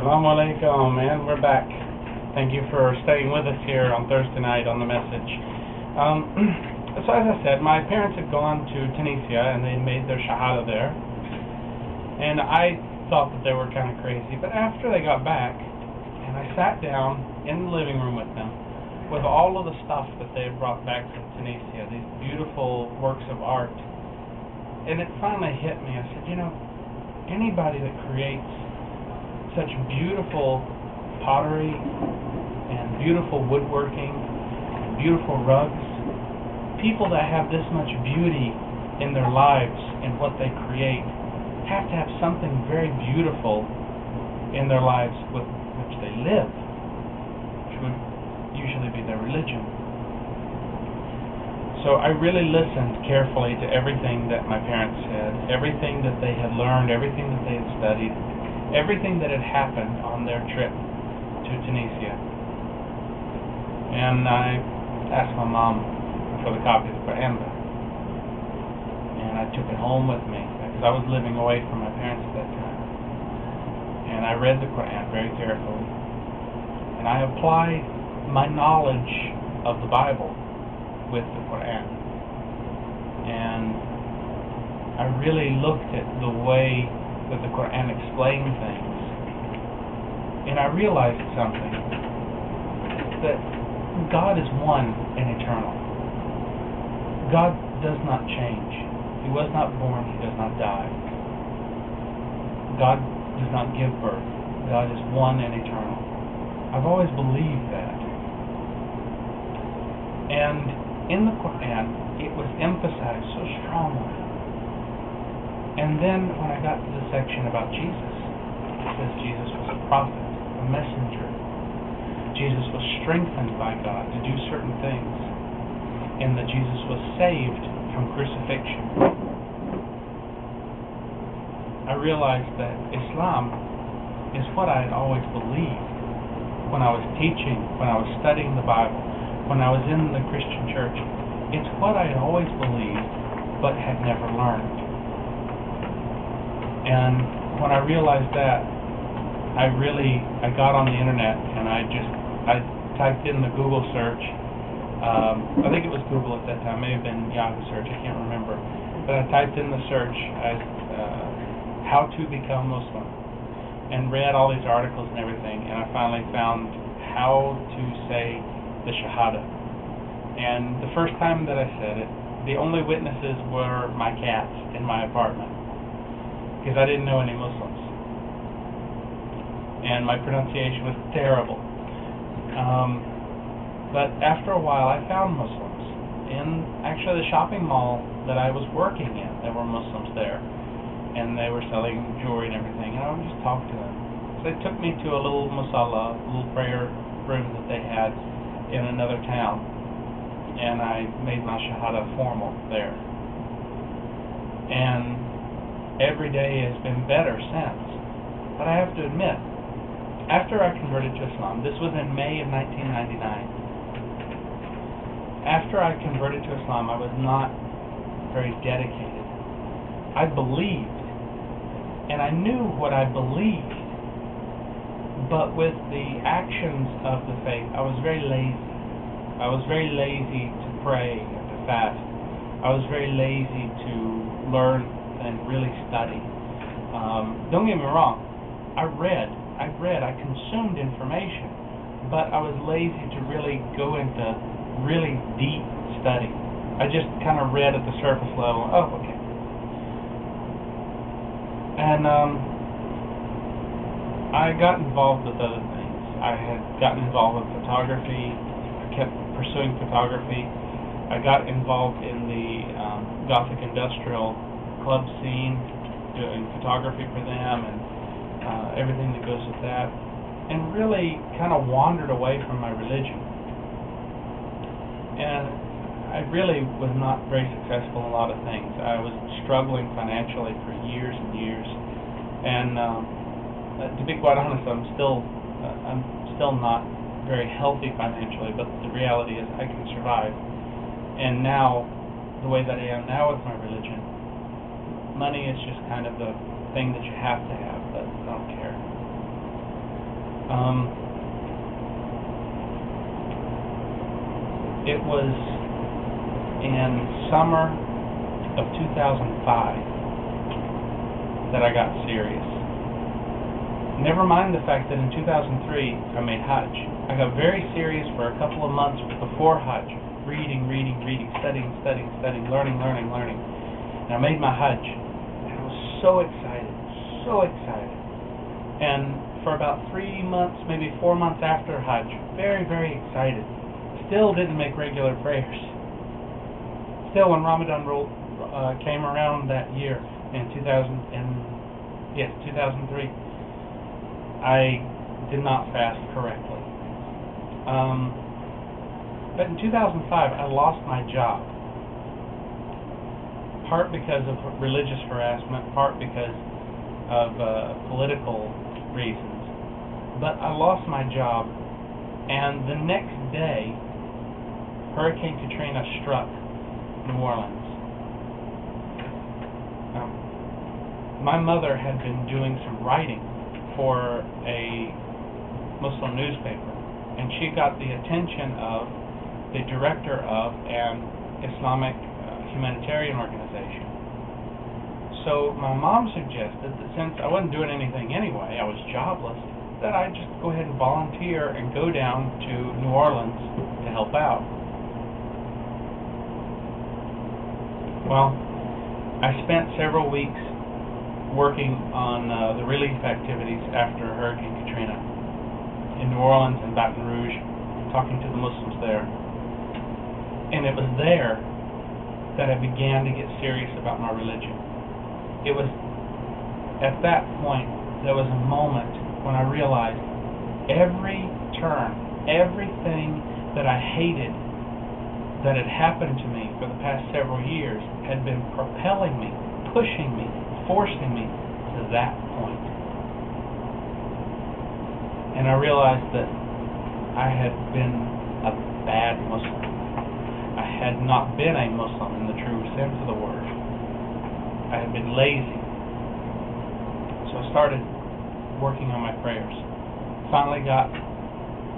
Assalamu alaikum, and we're back. Thank you for staying with us here on Thursday night on the message. So as I said, my parents had gone to Tunisia and they made their shahada there. And I thought that they were kind of crazy, but after they got back, and I sat down in the living room with them, with all of the stuff that they had brought back from Tunisia, these beautiful works of art, and it finally hit me. I said, anybody that creates such beautiful pottery and beautiful woodworking, beautiful rugs, people that have this much beauty in their lives and what they create have to have something very beautiful in their lives with which they live, which would usually be their religion. So I really listened carefully to everything that my parents said, everything that they had learned, everything that they had studied, everything that had happened on their trip to Tunisia. And I asked my mom for the copy of the Qur'an back. And I took it home with me, because I was living away from my parents at that time. And I read the Qur'an very carefully. And I applied my knowledge of the Bible with the Qur'an. And I really looked at the way that the Qur'an explained things, and I realized something, that God is one and eternal. God does not change. He was not born, he does not die. God does not give birth. God is one and eternal. I've always believed that. And in the Qur'an, it was emphasized so strongly. And then when I got to the section about Jesus, it says Jesus was a prophet, a messenger. Jesus was strengthened by God to do certain things, and that Jesus was saved from crucifixion. I realized that Islam is what I had always believed when I was teaching, when I was studying the Bible, when I was in the Christian church. It's what I had always believed, but had never learned. And when I realized that, I got on the internet and I typed in the Google search. I think it was Google at that time, may have been Yahoo search, I can't remember. But I typed in the search as how to become Muslim, and read all these articles and everything, and I finally found how to say the Shahada. And the first time that I said it, the only witnesses were my cats in my apartment, because I didn't know any Muslims. And my pronunciation was terrible. But after a while, I found Muslims. In actually the shopping mall that I was working in, there were Muslims there. And they were selling jewelry and everything, and I would just talk to them. So they took me to a little musalla, a little prayer room that they had in another town. And I made my Shahada formal there. And every day has been better since. But I have to admit, after I converted to Islam, this was in May of 1999. After I converted to Islam, I was not very dedicated. I believed, and I knew what I believed, but with the actions of the faith, I was very lazy. I was very lazy to pray and to fast. I was very lazy to learn and really study. Don't get me wrong, I read, I consumed information, but I was lazy to really go into really deep study. I just kind of read at the surface level. Oh, okay. And I got involved with other things. I had gotten involved with photography. I kept pursuing photography. I got involved in the Gothic industrial club scene, doing photography for them and everything that goes with that, and really kind of wandered away from my religion. And I really was not very successful in a lot of things. I was struggling financially for years and years, and to be quite honest, I'm still not very healthy financially, but the reality is I can survive. And now, the way that I am now with my religion, money is just kind of the thing that you have to have, but I don't care. It was in summer of 2005 that I got serious. Never mind the fact that in 2003 I made Hajj. I got very serious for a couple of months before Hajj, reading, studying, learning. And I made my Hajj, and I was so excited. And for about 3 months, maybe 4 months after Hajj, very excited. Still didn't make regular prayers. Still, when Ramadan came around that year in 2003, I did not fast correctly. But in 2005, I lost my job. Part because of religious harassment, part because of political reasons. But I lost my job, and the next day, Hurricane Katrina struck New Orleans. My mother had been doing some writing for a Muslim newspaper, and she got the attention of the director of an Islamic humanitarian organization. So my mom suggested that since I wasn't doing anything anyway, I was jobless, that I just go ahead and volunteer and go down to New Orleans to help out. Well, I spent several weeks working on the relief activities after Hurricane Katrina in New Orleans and Baton Rouge, talking to the Muslims there. And it was there that I began to get serious about my religion. It was at that point, there was a moment when I realized every turn, everything that I hated that had happened to me for the past several years had been propelling me, pushing me, forcing me to that point. And I realized that I had been a bad Muslim. I had not been a Muslim in the true sense of the word. I had been lazy. So I started working on my prayers. Finally got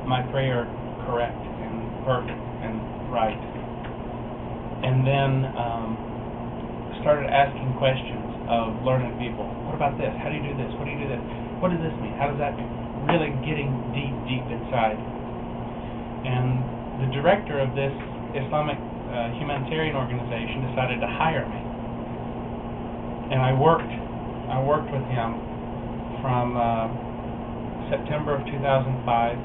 my prayer correct and perfect and right. And then started asking questions of learned people. What about this? How do you do this? What do you do this? What does this mean? How does that mean? Really getting deep inside. And the director of this Islamic humanitarian organization decided to hire me. And I worked with him from September of 2005.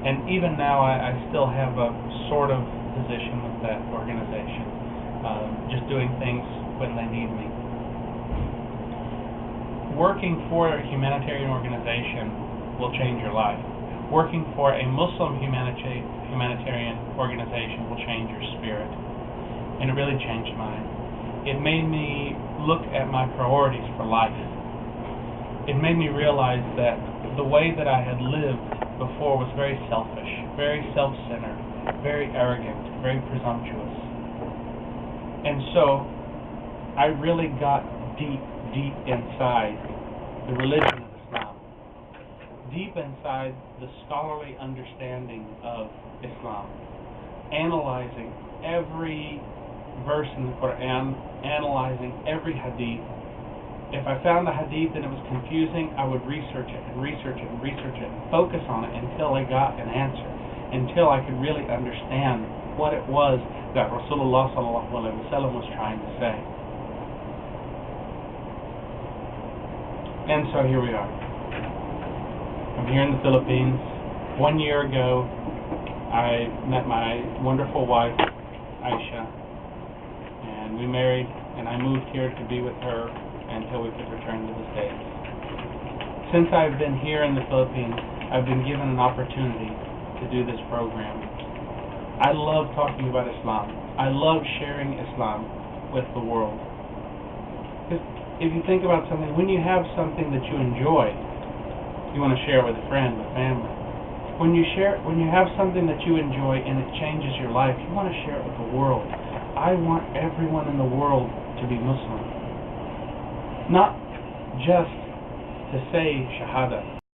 And even now I still have a sort of position with that organization, just doing things when they need me. Working for a humanitarian organization will change your life. Working for a Muslim humanitarian organization will change your spirit. And it really changed mine. It made me look at my priorities for life. It made me realize that the way that I had lived before was very selfish, very self-centered, very arrogant, very presumptuous. And so I really got deep inside the religion of Islam, deep inside the scholarly understanding of Islam, analyzing every verse in the Qur'an, analyzing every hadith. If I found a hadith and it was confusing, I would research it and focus on it until I got an answer, until I could really understand what it was that Rasulullah sallallahu alaihi wasallam was trying to say. And so here we are. I'm here in the Philippines. 1 year ago, I met my wonderful wife, Aisha, and we married, and I moved here to be with her until we could return to the States. Since I've been here in the Philippines, I've been given an opportunity to do this program. I love talking about Islam. I love sharing Islam with the world. Because if you think about something, when you have something that you enjoy, you want to share it with a friend, with family. When you have something that you enjoy and it changes your life, you want to share it with the world. I want everyone in the world to be Muslim. Not just to say Shahada,